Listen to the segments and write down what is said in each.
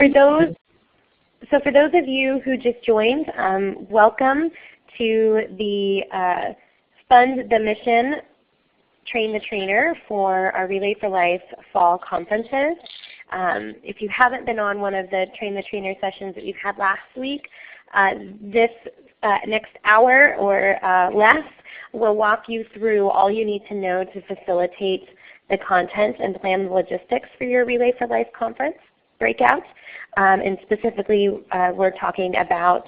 For those, for those of you who just joined, welcome to the Fund the Mission, Train the Trainer for our Relay for Life fall conferences. If you haven't been on one of the Train the Trainer sessions that we've had last week, this next hour or less will walk you through all you need to know to facilitate the content and plan the logistics for your Relay for Life conference breakout. And specifically, we're talking about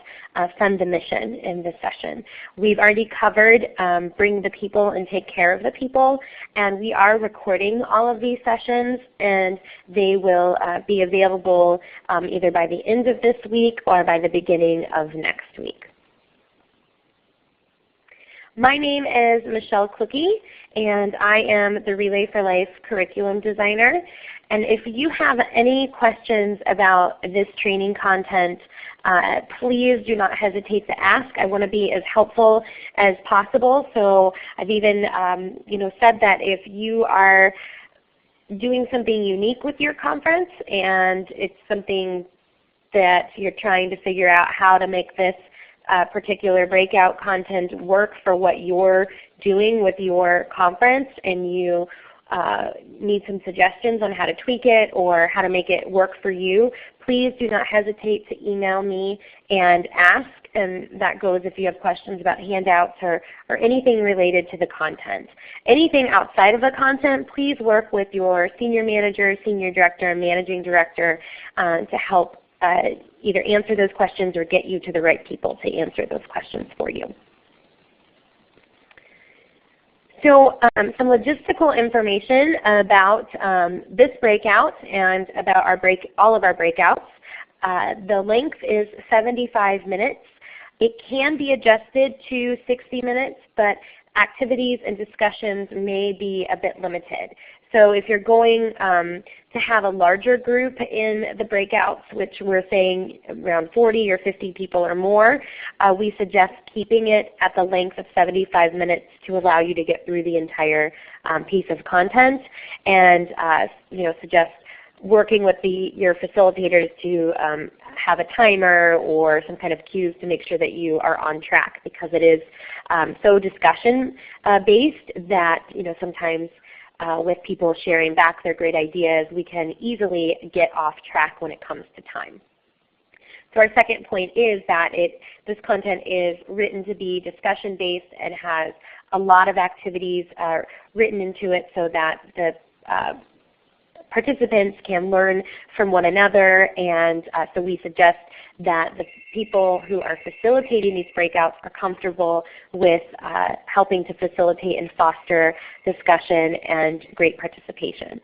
Fund the Mission in this session. We've already covered Bring the People and Take Care of the People, and we are recording all of these sessions, and they will be available either by the end of this week or by the beginning of next week. My name is Michelle Clukey, and I am the Relay for Life curriculum designer. And if you have any questions about this training content, please do not hesitate to ask. I want to be as helpful as possible. So I've even said that if you are doing something unique with your conference and it's something that you're trying to figure out how to make this particular breakout content work for what you're doing with your conference, and you need some suggestions on how to tweak it or how to make it work for you, please do not hesitate to email me and ask. And that goes if you have questions about handouts or anything related to the content. Anything outside of the content, please work with your senior manager, senior director, and managing director to help either answer those questions or get you to the right people to answer those questions for you. So some logistical information about this breakout and about all of our breakouts. The length is 75 minutes. It can be adjusted to 60 minutes, but activities and discussions may be a bit limited. So if you're going to have a larger group in the breakouts, which we're saying around 40 or 50 people or more, we suggest keeping it at the length of 75 minutes to allow you to get through the entire piece of content, and suggest working with your facilitators to have a timer or some kind of cues to make sure that you are on track, because it is so discussion based that sometimes with people sharing back their great ideas, we can easily get off track when it comes to time. So our second point is that this content is written to be discussion based and has a lot of activities written into it so that the participants can learn from one another, and so we suggest that the people who are facilitating these breakouts are comfortable with helping to facilitate and foster discussion and great participation.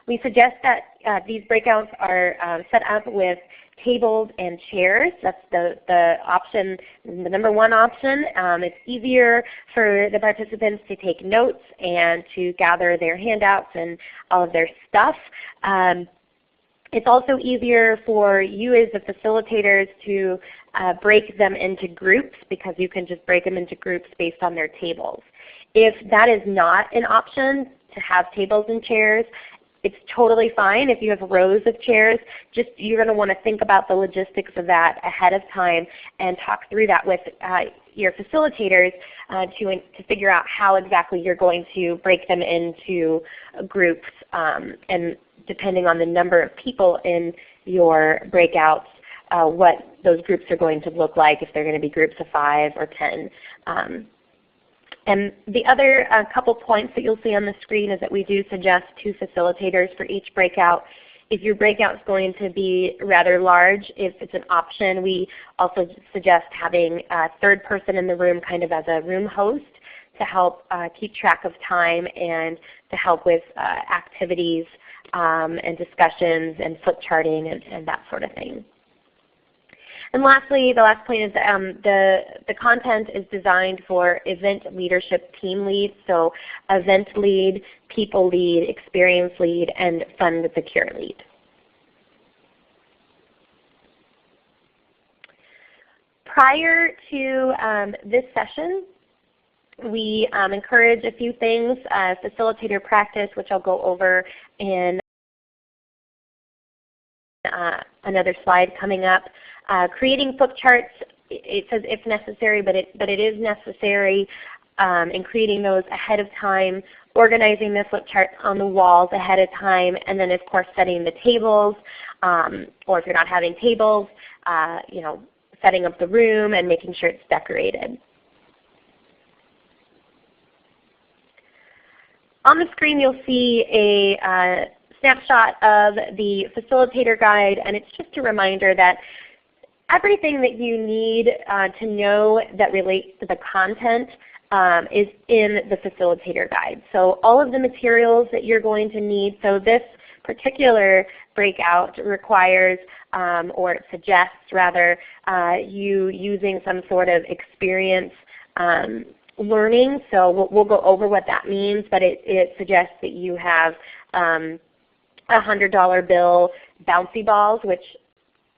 We suggest that these breakouts are set up with tables and chairs. That's the option, the number one option. It's easier for the participants to take notes and to gather their handouts and all of their stuff. It's also easier for you as the facilitators to break them into groups, because you can just break them into groups based on their tables. If that is not an option to have tables and chairs, it's totally fine if you have rows of chairs. You're going to want to think about the logistics of that ahead of time and talk through that with your facilitators to figure out how exactly you're going to break them into groups, and depending on the number of people in your breakouts, what those groups are going to look like, if they're going to be groups of 5 or 10. And the other couple points that you'll see on the screen is that we do suggest 2 facilitators for each breakout. If your breakout is going to be rather large, if it's an option, we also suggest having a third person in the room kind of as a room host to help keep track of time and to help with activities and discussions and flip charting and that sort of thing. And lastly, the last point is the content is designed for event leadership team leads, so event lead, people lead, experience lead, and fund the cure lead. Prior to this session, we encourage a few things, facilitator practice, which I'll go over in another slide coming up. Creating flip charts, it says if necessary, but it is necessary in creating those ahead of time, organizing the flip charts on the walls ahead of time, and then of course setting the tables, or if you're not having tables, setting up the room and making sure it's decorated. On the screen you'll see a snapshot of the facilitator guide, and it's just a reminder that everything that you need to know that relates to the content is in the facilitator guide. So all of the materials that you're going to need, so this particular breakout requires or suggests rather you using some sort of experience learning. So we'll go over what that means, but it suggests that you have $100 bill bouncy balls, which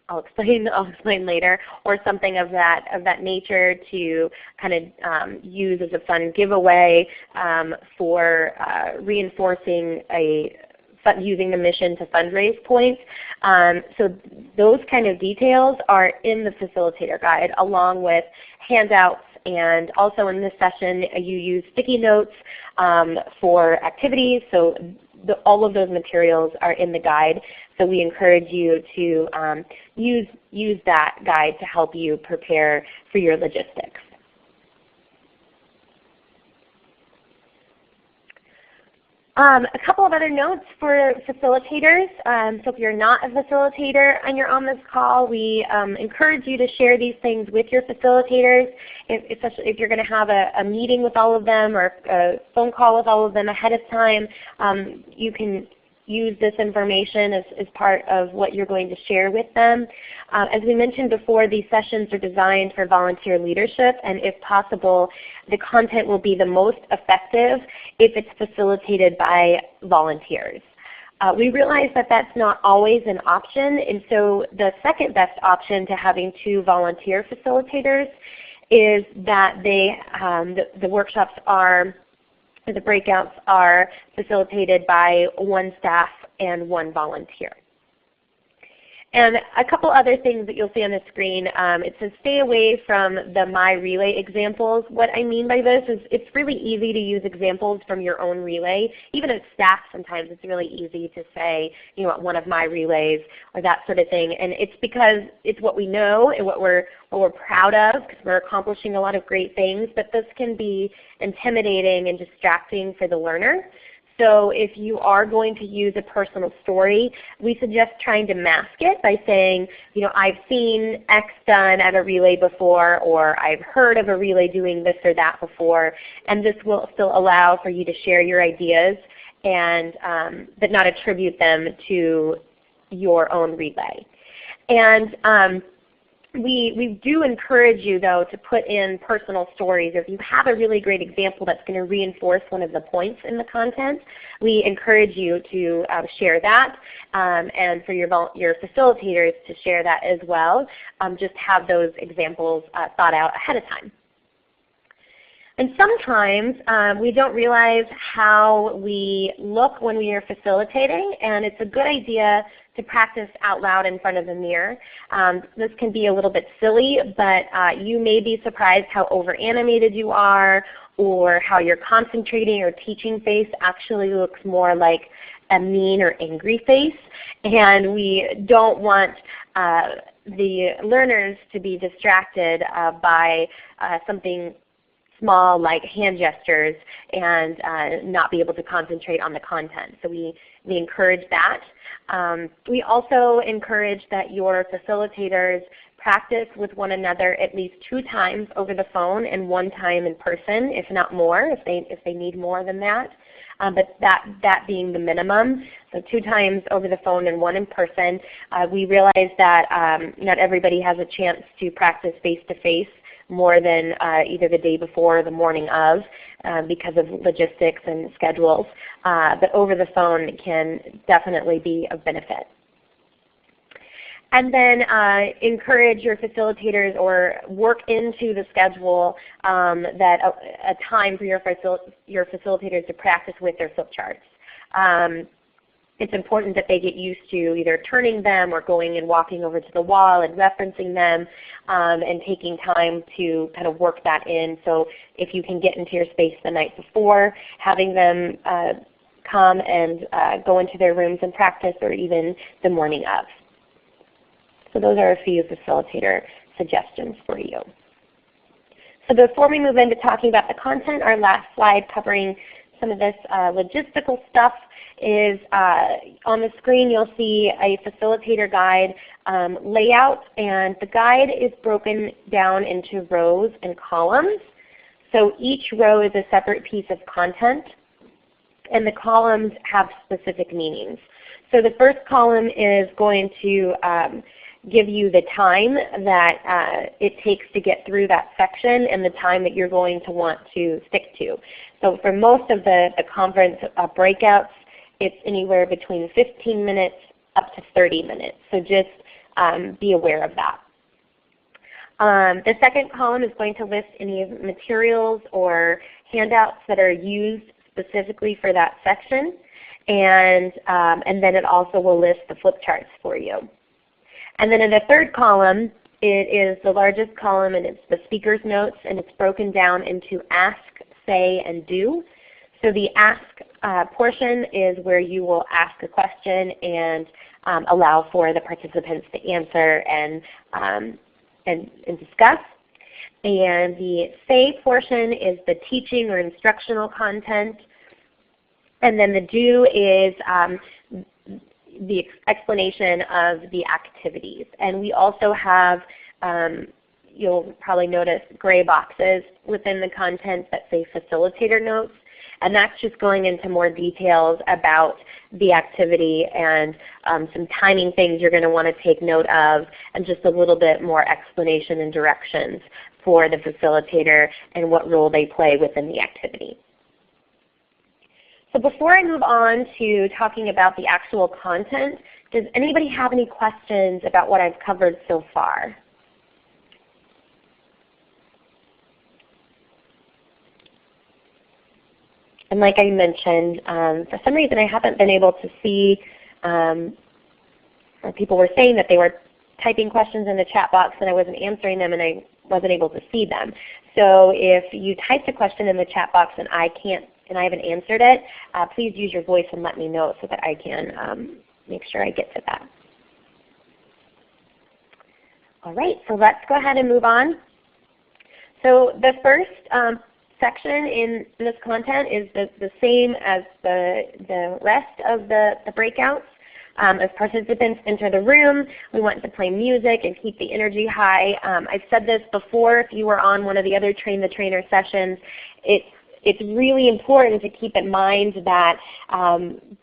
I'll explain later, or something of that nature to kind of use as a fun giveaway for reinforcing using the mission to fundraise points. So those kind of details are in the facilitator guide, along with handouts. And also in this session you use sticky notes for activities, so all of those materials are in the guide. So we encourage you to use that guide to help you prepare for your logistics. A couple of other notes for facilitators. So if you're not a facilitator and you're on this call, we encourage you to share these things with your facilitators, especially if you're going to have a meeting with all of them or a phone call with all of them ahead of time. You can use this information as part of what you're going to share with them. As we mentioned before, these sessions are designed for volunteer leadership, and if possible, the content will be the most effective if it's facilitated by volunteers. We realize that that's not always an option, and so the second best option to having 2 volunteer facilitators is that the workshops are the breakouts are facilitated by 1 staff and 1 volunteer. And a couple other things that you'll see on the screen. It says stay away from the My Relay examples. What I mean by this is it's really easy to use examples from your own relay. Even as staff sometimes it's really easy to say, one of my relays or that sort of thing. And it's because it's what we know and what we're proud of, because we're accomplishing a lot of great things, but this can be intimidating and distracting for the learner. So if you are going to use a personal story, we suggest trying to mask it by saying, I've seen X done at a relay before, or I've heard of a relay doing this or that before, and this will still allow for you to share your ideas and but not attribute them to your own relay. And we do encourage you, though, to put in personal stories. If you have a really great example that's going to reinforce one of the points in the content, we encourage you to share that, and for your facilitators to share that as well. Just have those examples thought out ahead of time. And sometimes we don't realize how we look when we are facilitating, and it's a good idea to practice out loud in front of the mirror. This can be a little bit silly, but you may be surprised how over-animated you are, or how your concentrating or teaching face actually looks more like a mean or angry face. And we don't want the learners to be distracted by something small like hand gestures and not be able to concentrate on the content. So we encourage that. We also encourage that your facilitators practice with one another at least 2 times over the phone and 1 time in person, if not more, if they need more than that. But that being the minimum, so 2 times over the phone and 1 in person. We realize that not everybody has a chance to practice face-to-face more than either the day before or the morning of because of logistics and schedules. But over the phone can definitely be of benefit. And then encourage your facilitators or work into the schedule that a time for your facilitators to practice with their flip charts. it's important that they get used to either turning them or going and walking over to the wall and referencing them, and taking time to kind of work that in. So if you can get into your space the night before, having them come and go into their rooms and practice, or even the morning of. So those are a few facilitator suggestions for you. So before we move into talking about the content, our last slide covering some of this logistical stuff is on the screen you'll see a facilitator guide layout, and the guide is broken down into rows and columns. So each row is a separate piece of content, and the columns have specific meanings. So the first column is going to give you the time that it takes to get through that section and the time that you're going to want to stick to. So for most of the conference breakouts, it's anywhere between 15 minutes up to 30 minutes. So just be aware of that. The second column is going to list any materials or handouts that are used specifically for that section, and then it also will list the flip charts for you. And then in the third column, it is the largest column, and it's the speaker's notes, and it's broken down into ask, say, and do. So the ask portion is where you will ask a question and allow for the participants to answer and discuss. And the say portion is the teaching or instructional content. And then the do is the explanation of the activities. And we also have, you'll probably notice, gray boxes within the content that say facilitator notes. And that's just going into more details about the activity and some timing things you're going to want to take note of, and just a little bit more explanation and directions for the facilitator and what role they play within the activity. So before I move on to talking about the actual content, does anybody have any questions about what I've covered so far? And like I mentioned, for some reason I haven't been able to see, or people were saying that they were typing questions in the chat box and I wasn't answering them and I wasn't able to see them. So if you typed a question in the chat box and I haven't answered it, please use your voice and let me know so that I can make sure I get to that. All right, so let's go ahead and move on. So the first section in this content is the same as the rest of the breakouts. As participants enter the room, we want to play music and keep the energy high. I've said this before, if you were on one of the other Train the Trainer sessions, it's really important to keep in mind that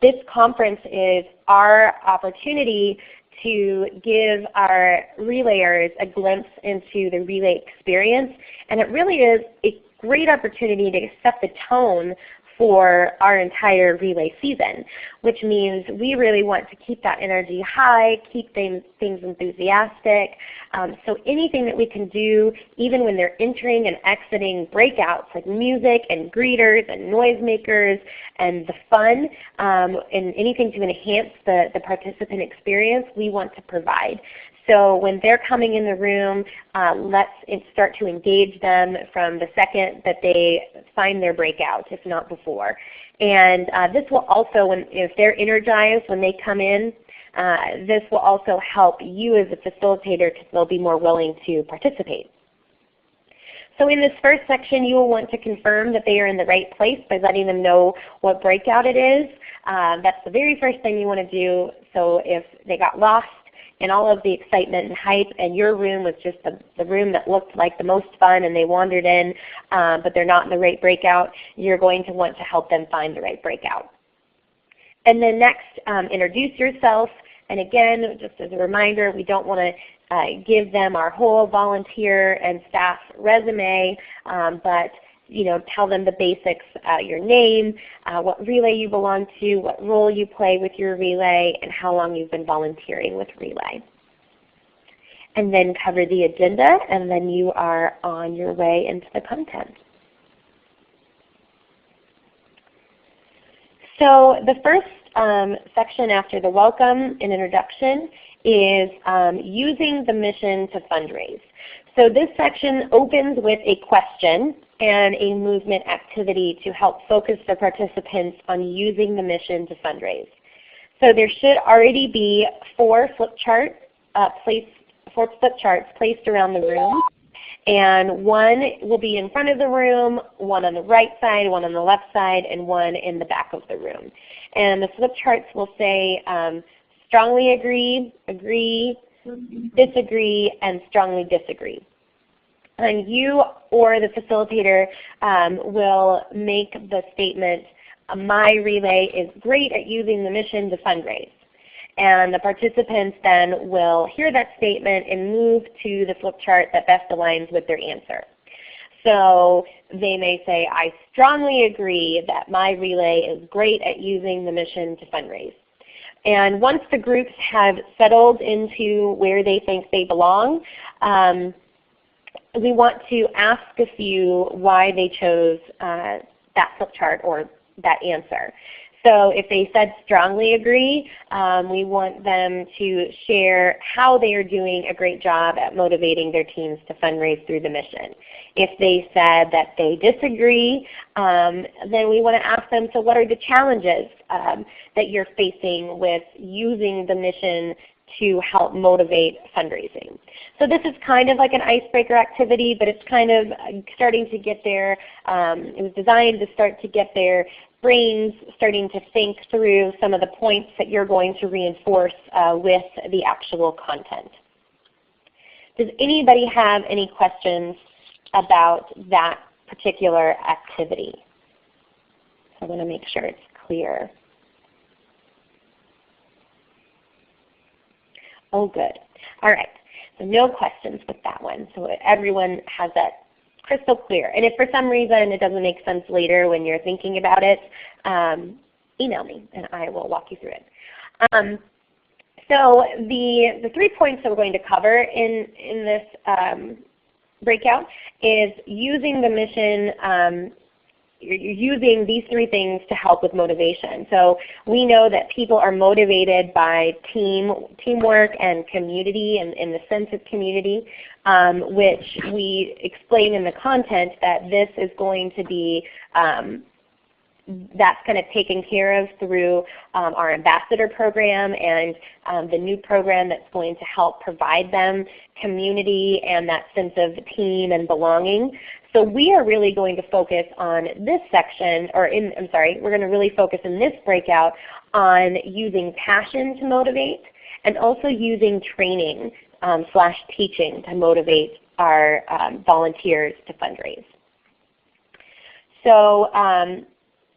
this conference is our opportunity to give our relayers a glimpse into the relay experience, and it really is a great opportunity to set the tone for our entire relay season, which means we really want to keep that energy high, keep things enthusiastic. So anything that we can do, even when they're entering and exiting breakouts, like music and greeters and noisemakers and the fun, and anything to enhance the participant experience, we want to provide. So when they're coming in the room, let's start to engage them from the second that they find their breakout, if not before. And this will also, if they're energized when they come in, this will also help you as a facilitator because they'll be more willing to participate. So in this first section, you will want to confirm that they are in the right place by letting them know what breakout it is. That's the very first thing you want to do. So if they got lost and all of the excitement and hype, and your room was just the room that looked like the most fun, and they wandered in, but they're not in the right breakout, you're going to want to help them find the right breakout. And then next, introduce yourself. And again, just as a reminder, we don't want to give them our whole volunteer and staff resume, but tell them the basics, your name, what relay you belong to, what role you play with your relay, and how long you've been volunteering with relay. And then cover the agenda, and then you are on your way into the content. So the first section after the welcome and introduction is using the mission to fundraise. So this section opens with a question and a movement activity to help focus the participants on using the mission to fundraise. So there should already be four flip charts placed around the room. And one will be in front of the room, one on the right side, one on the left side, and one in the back of the room. And the flip charts will say strongly agree, agree, disagree, and strongly disagree. And you or the facilitator will make the statement, my relay is great at using the mission to fundraise. And the participants then will hear that statement and move to the flip chart that best aligns with their answer. So they may say, I strongly agree that my relay is great at using the mission to fundraise. And once the groups have settled into where they think they belong, we want to ask a few why they chose that flip chart or that answer. So if they said strongly agree, we want them to share how they are doing a great job at motivating their teams to fundraise through the mission. If they said that they disagree, then we want to ask them, so what are the challenges that you're facing with using the mission to help motivate fundraising? So this is kind of like an icebreaker activity, but it's kind of starting to get there. It was designed to start to get their brains starting to think through some of the points that you're going to reinforce with the actual content. Does anybody have any questions about that particular activity? So I want to make sure it's clear. Oh, good. All right. So no questions with that one. So everyone has that crystal clear. And if for some reason it doesn't make sense later when you're thinking about it, email me and I will walk you through it. So the 3 points that we're going to cover in this breakout is using the mission. You're using these 3 things to help with motivation. So we know that people are motivated by teamwork and community and in the sense of community, which we explain in the content that this is going to be that's kind of taken care of through our ambassador program and the new program that's going to help provide them community and that sense of team and belonging. So we are really going to focus on this section, or we're going to really focus in this breakout on using passion to motivate and also using training / teaching to motivate our volunteers to fundraise. So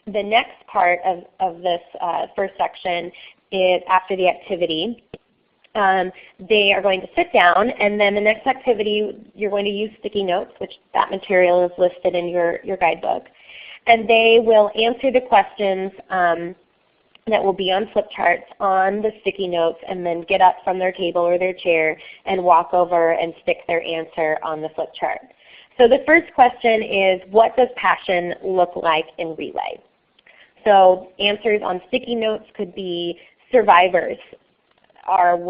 the next part of this first section is after the activity. They are going to sit down, and then the next activity you're going to use sticky notes, which that material is listed in your guidebook. And they will answer the questions that will be on flip charts on the sticky notes and then get up from their table or their chair and walk over and stick their answer on the flip chart. So the first question is, what does passion look like in Relay? So answers on sticky notes could be survivors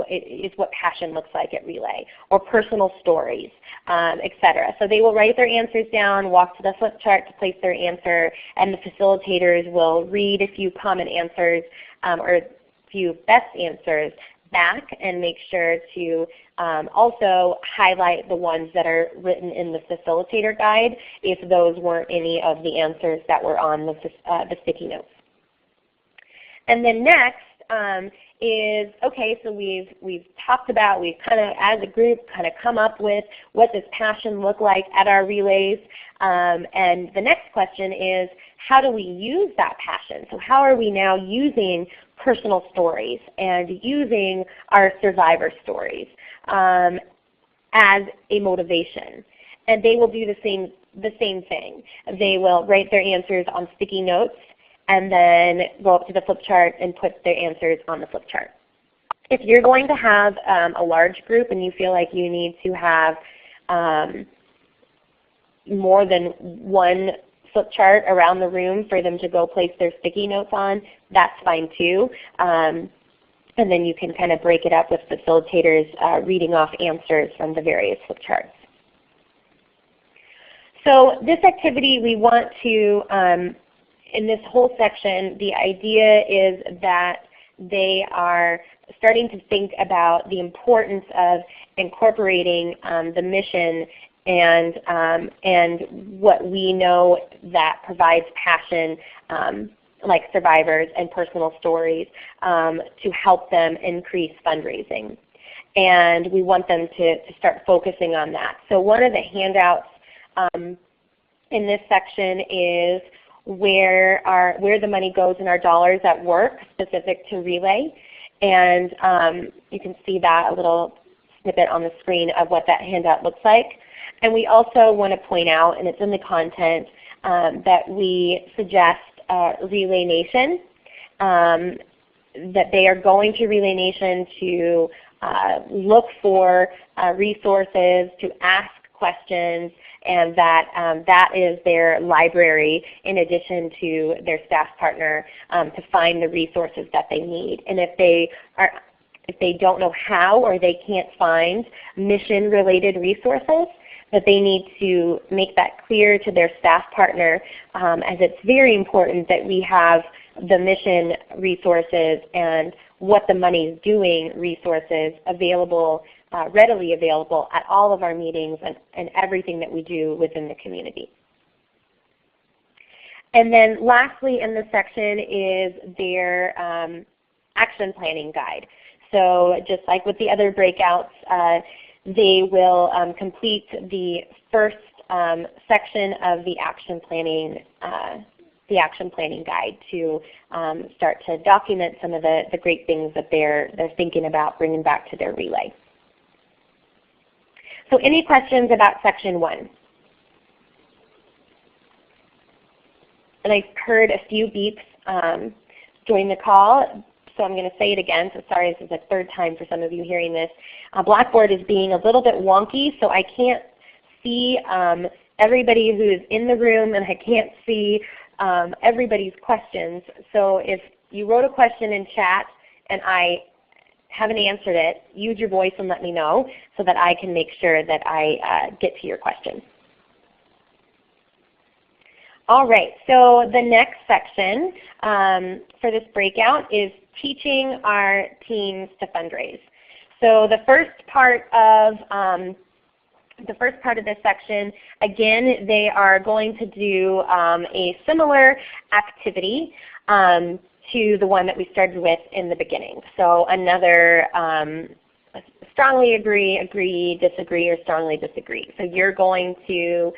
is what passion looks like at Relay, or personal stories, etc. So they will write their answers down, walk to the flip chart to place their answer, and the facilitators will read a few common answers or a few best answers back and make sure to also highlight the ones that are written in the facilitator guide if those weren't any of the answers that were on the sticky notes. And then next is, okay, so we've talked about, we've kind of as a group kind of come up with what does passion look like at our relays, and the next question is, how do we use that passion? So how are we now using personal stories and using our survivor stories as a motivation? And they will do the same thing. They will write their answers on sticky notes and then go up to the flip chart and put their answers on the flip chart. If you're going to have a large group and you feel like you need to have more than one flip chart around the room for them to go place their sticky notes on, that's fine too. And then you can kind of break it up with facilitators reading off answers from the various flip charts. So this activity we want to, in this whole section, the idea is that they are starting to think about the importance of incorporating the mission and what we know that provides passion, like survivors and personal stories, to help them increase fundraising. And we want them to start focusing on that. So one of the handouts in this section is where the money goes in our dollars at work, specific to Relay. And you can see that a little snippet on the screen of what that handout looks like. And we also want to point out, and it's in the content, that we suggest Relay Nation, that they are going to Relay Nation to look for resources, to ask questions, and that that is their library in addition to their staff partner to find the resources that they need. And if they don't know how or they can't find mission-related resources, that they need to make that clear to their staff partner, as it's very important that we have the mission resources and what the money is doing resources available, readily available at all of our meetings and everything that we do within the community. And then lastly in this section is their action planning guide. So just like with the other breakouts, they will complete the first section of the action planning guide to start to document some of the great things that they're thinking about bringing back to their Relay. So any questions about section 1? And I heard a few beeps during the call, so I'm going to say it again. So sorry, this is the third time for some of you hearing this. Blackboard is being a little bit wonky, so I can't see everybody who is in the room, and I can't see everybody's questions. So if you wrote a question in chat and I haven't answered it, use your voice and let me know so that I can make sure that I get to your question. All right, so the next section for this breakout is teaching our teams to fundraise. So the first part of this section, again, they are going to do a similar activity to the one that we started with in the beginning. So another strongly agree, disagree, or strongly disagree. So you're going to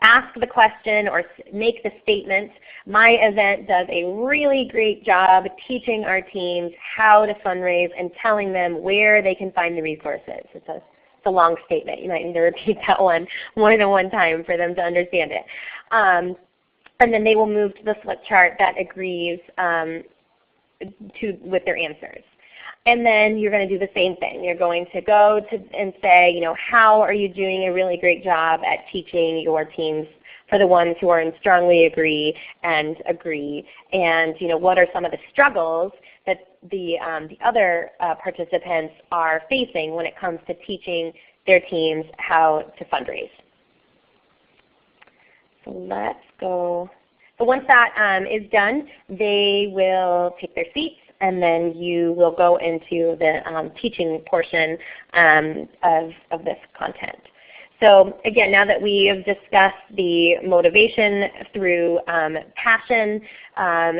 ask the question or make the statement, my event does a really great job teaching our teams how to fundraise and telling them where they can find the resources. It's a long statement. You might need to repeat that one more than one time for them to understand it. And then they will move to the flip chart that agrees with their answers. And then you're going to do the same thing. You're going to go and say, how are you doing a really great job at teaching your teams for the ones who are in strongly agree, and what are some of the struggles that the other participants are facing when it comes to teaching their teams how to fundraise. So let's go. So once that is done, they will take their seats, and then you will go into the teaching portion of this content. So again, now that we have discussed the motivation through passion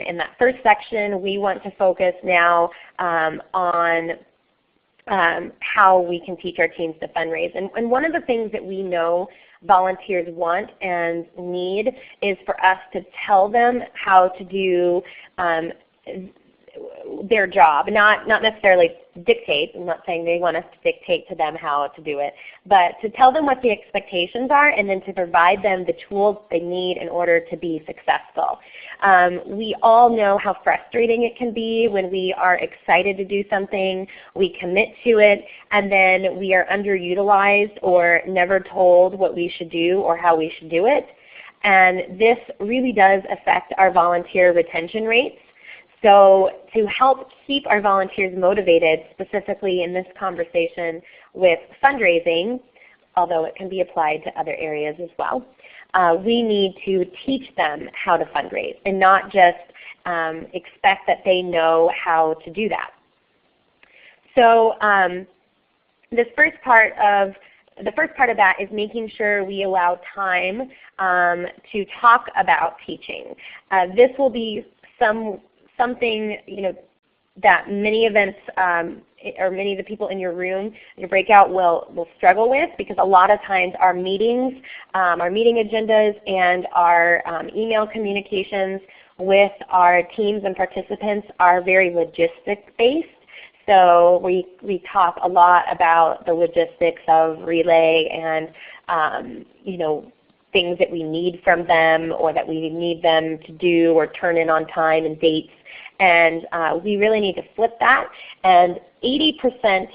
in that first section, we want to focus now on how we can teach our teams to fundraise. And one of the things that we know volunteers want and need is for us to tell them how to do their job, not necessarily dictate. I'm not saying they want us to dictate to them how to do it, but to tell them what the expectations are and then to provide them the tools they need in order to be successful. We all know how frustrating it can be when we are excited to do something, we commit to it, and then we are underutilized or never told what we should do or how we should do it. And this really does affect our volunteer retention rates. So to help keep our volunteers motivated, specifically in this conversation with fundraising, although it can be applied to other areas as well, we need to teach them how to fundraise and not just expect that they know how to do that. So the first part of that is making sure we allow time to talk about teaching. This will be something that many events or many of the people in your room, your breakout, will struggle with, because a lot of times our meetings, our meeting agendas, and our email communications with our teams and participants are very logistic-based. So we talk a lot about the logistics of Relay and things that we need from them or that we need them to do or turn in on time and dates. And we really need to flip that. And 80%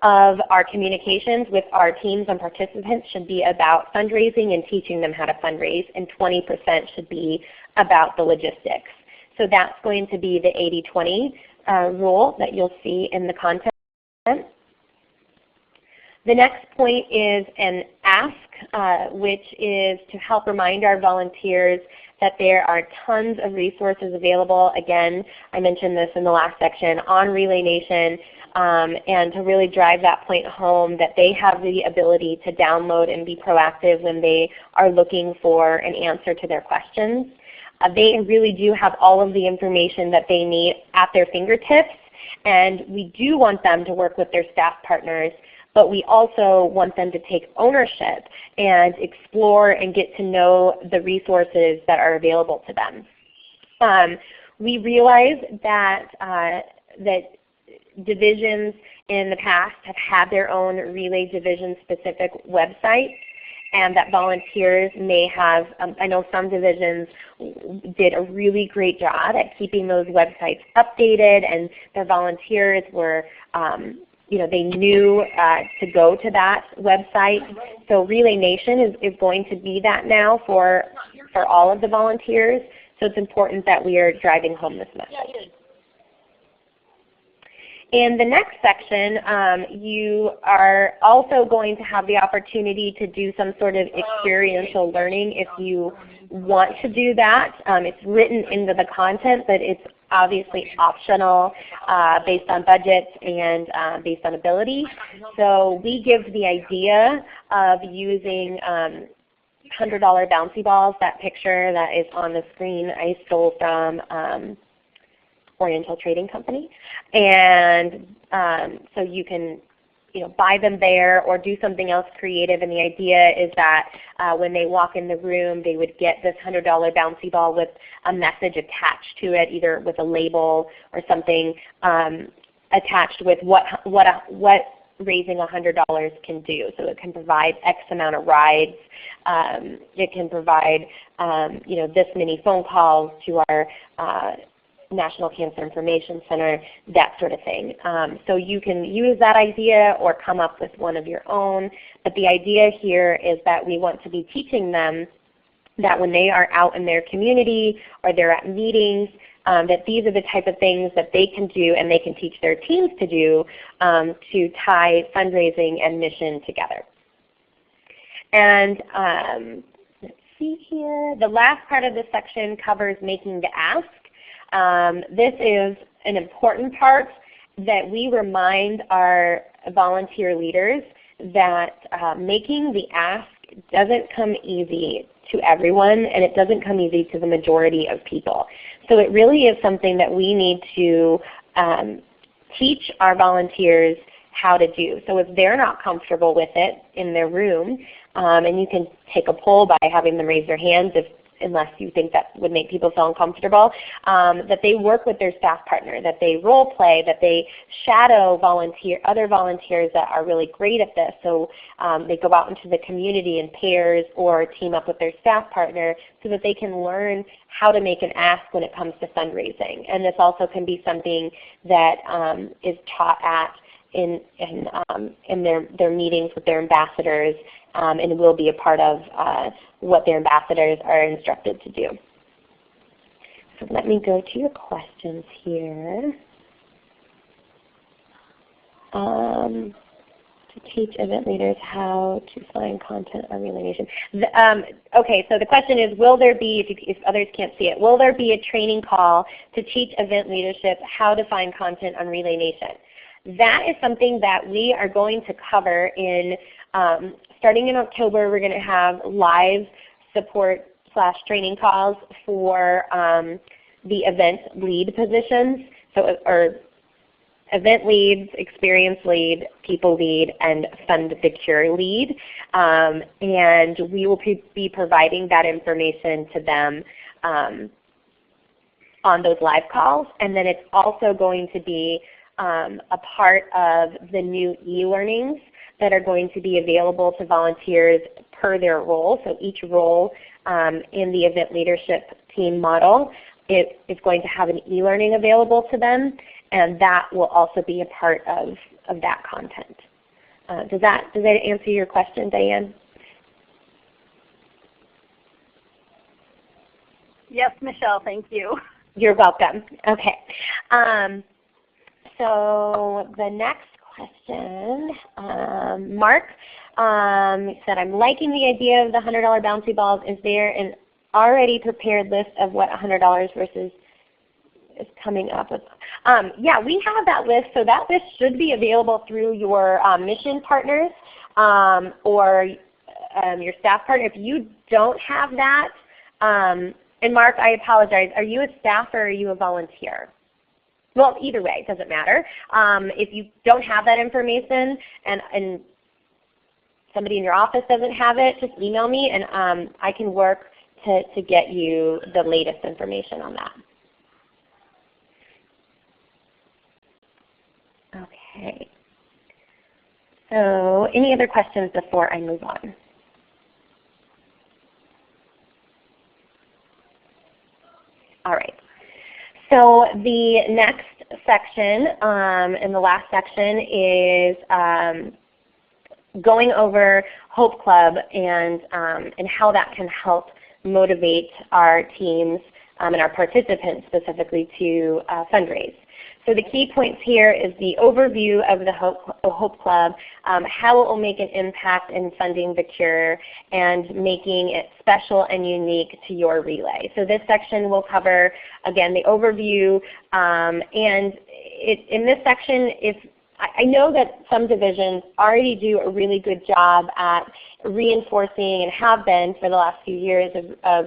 of our communications with our teams and participants should be about fundraising and teaching them how to fundraise, and 20% should be about the logistics. So that's going to be the 80-20 rule that you'll see in the content. The next point is an ask, which is to help remind our volunteers that there are tons of resources available. Again, I mentioned this in the last section on Relay Nation, and to really drive that point home that they have the ability to download and be proactive when they are looking for an answer to their questions. They really do have all of the information that they need at their fingertips, and we do want them to work with their staff partners, but we also want them to take ownership and explore and get to know the resources that are available to them. We realize that, that divisions in the past have had their own Relay division specific websites, and that volunteers may have, I know some divisions did a really great job at keeping those websites updated, and their volunteers were they knew to go to that website. So Relay Nation is going to be that now for all of the volunteers. So it's important that we are driving home this message. In the next section, you are also going to have the opportunity to do some sort of experiential learning if you want to do that. It's written into the content, but it's obviously optional based on budgets and based on ability. So we give the idea of using $100 bouncy balls. That picture that is on the screen I stole from Oriental Trading Company, and so you can buy them there or do something else creative. And the idea is that when they walk in the room, they would get this $100 bouncy ball with a message attached to it, either with a label or something attached with what raising $100 can do. So it can provide X amount of rides. It can provide this many phone calls to our National Cancer Information Center, that sort of thing. So you can use that idea or come up with one of your own. But the idea here is that we want to be teaching them that when they are out in their community or they're at meetings, that these are the type of things that they can do and they can teach their teams to do to tie fundraising and mission together. And let's see here. The last part of this section covers making the ask. This is an important part that we remind our volunteer leaders that making the ask doesn't come easy to everyone, and it doesn't come easy to the majority of people. So it really is something that we need to teach our volunteers how to do. So if they're not comfortable with it in their room, and you can take a poll by having them raise their hands unless you think that would make people feel uncomfortable, that they work with their staff partner, that they role play, that they shadow other volunteers that are really great at this. So they go out into the community in pairs or team up with their staff partner so that they can learn how to make an ask when it comes to fundraising. And this also can be something that is taught at in their meetings with their ambassadors, and will be a part of what their ambassadors are instructed to do. So let me go to your questions here. To teach event leaders how to find content on Relay Nation. Okay, so the question is, will there be, if others can't see it, will there be a training call to teach event leadership how to find content on Relay Nation? That is something that we are going to cover in, starting in October, we're going to have live support / training calls for the event lead positions, or event leads, experience lead, people lead, and Fund the Cure lead. And we will be providing that information to them on those live calls. And then it's also going to be a part of the new e-learnings that are going to be available to volunteers per their role. So each role in the event leadership team model, it is going to have an e-learning available to them, and that will also be a part of that content. Does that answer your question, Diane? Yes, Michelle, thank you. You're welcome. Okay. So the next question, Mark said, I'm liking the idea of the $100 bouncy balls. Is there an already prepared list of what $100 versus is coming up with? Yeah, we have that list. So that list should be available through your mission partners or your staff partner. If you don't have that, and Mark, I apologize, are you a staff or are you a volunteer? Well, either way, it doesn't matter. If you don't have that information and somebody in your office doesn't have it, just email me and I can work to get you the latest information on that. Okay. So any other questions before I move on? All right. So the next section and the last section is going over Hope Club and how that can help motivate our teams and our participants specifically to fundraise. So the key points here is the overview of the Hope Club, how it will make an impact in funding the cure and making it special and unique to your relay. So this section will cover, again, the overview, and in this section, I know that some divisions already do a really good job at reinforcing and have been for the last few years of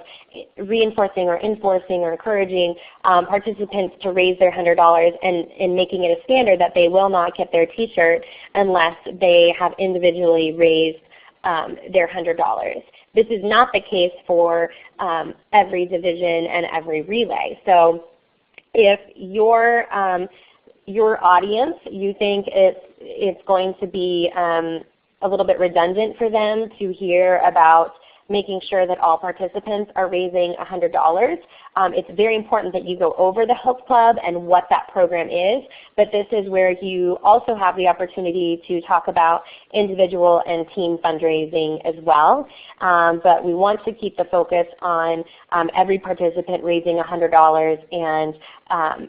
reinforcing or enforcing or encouraging participants to raise their $100 and making it a standard that they will not get their t-shirt unless they have individually raised their $100. This is not the case for every division and every relay. So if your audience, you think it's going to be a little bit redundant for them to hear about making sure that all participants are raising $100. It's very important that you go over the Hope Club and what that program is, but this is where you also have the opportunity to talk about individual and team fundraising as well. But we want to keep the focus on every participant raising $100 and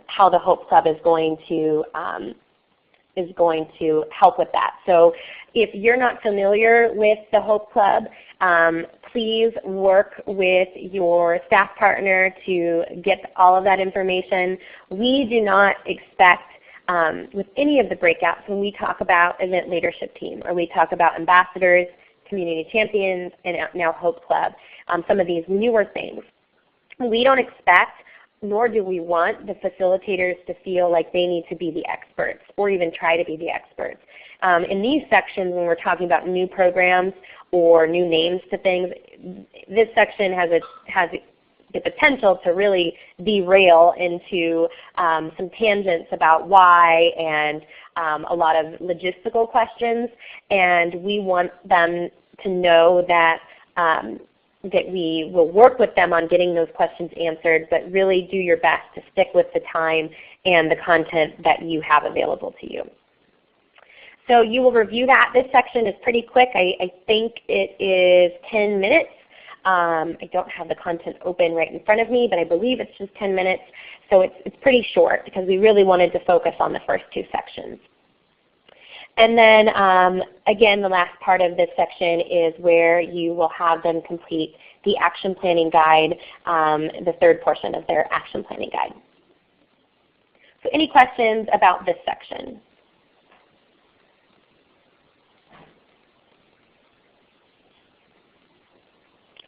how the Hope Club is going to help with that. So if you're not familiar with the Hope Club, please work with your staff partner to get all of that information. We do not expect with any of the breakouts when we talk about event leadership team or we talk about ambassadors, community champions, and now Hope Club, some of these newer things. We don't expect nor do we want the facilitators to feel like they need to be the experts or even try to be the experts. In these sections when we're talking about new programs or new names to things, this section has the potential to really derail into some tangents about why and a lot of logistical questions, and we want them to know that that we will work with them on getting those questions answered, but really do your best to stick with the time and the content that you have available to you. So you will review that. This section is pretty quick. I think it is 10 minutes. I don't have the content open right in front of me, but I believe it's just 10 minutes. So it's pretty short because we really wanted to focus on the first two sections. And then again, the last part of this section is where you will have them complete the action planning guide, the third portion of their action planning guide. So any questions about this section?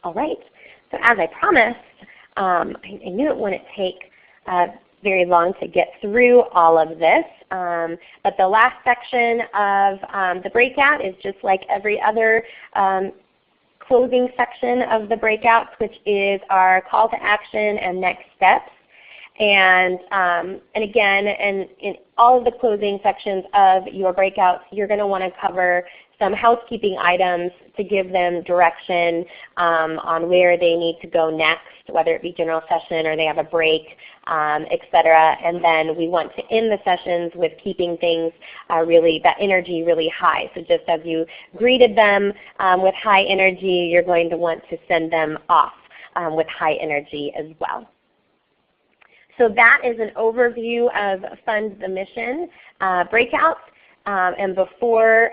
All right, so as I promised, I knew it wouldn't take very long to get through all of this, but the last section of the breakout is just like every other closing section of the breakouts, which is our call to action and next steps. And again, in all of the closing sections of your breakouts, you're going to want to cover some housekeeping items to give them direction on where they need to go next, whether it be general session or they have a break, etc. And then we want to end the sessions with keeping things that energy really high. So just as you greeted them with high energy, you're going to want to send them off with high energy as well. So that is an overview of Fund the Mission breakouts. And before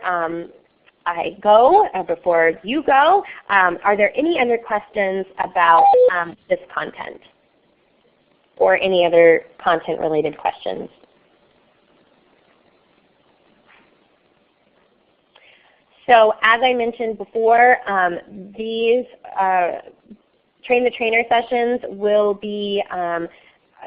I go, or before you go, are there any other questions about this content or any other content related questions? So as I mentioned before, these Train the Trainer sessions will be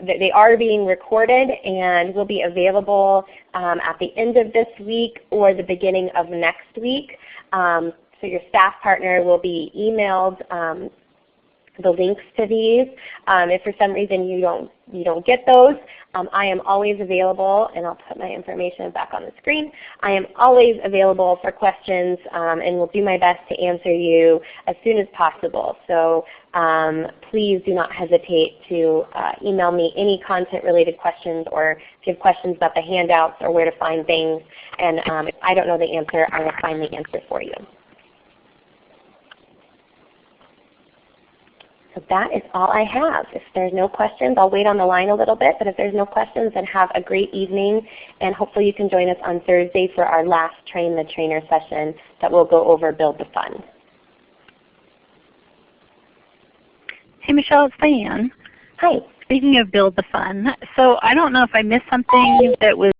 they are being recorded and will be available at the end of this week or the beginning of next week. So your staff partner will be emailed the links to these. If for some reason you don't get those, I am always available, and I'll put my information back on the screen. I am always available for questions and will do my best to answer you as soon as possible. So please do not hesitate to email me any content related questions, or if you have questions about the handouts or where to find things. And if I don't know the answer, I will find the answer for you. So that is all I have. If there's no questions, I'll wait on the line a little bit, but if there's no questions, then have a great evening, and hopefully you can join us on Thursday for our last Train the Trainer session that will go over Build the Fun. Hey Michelle, it's Diane. Hi. Speaking of Build the Fun, so I don't know if I missed something that was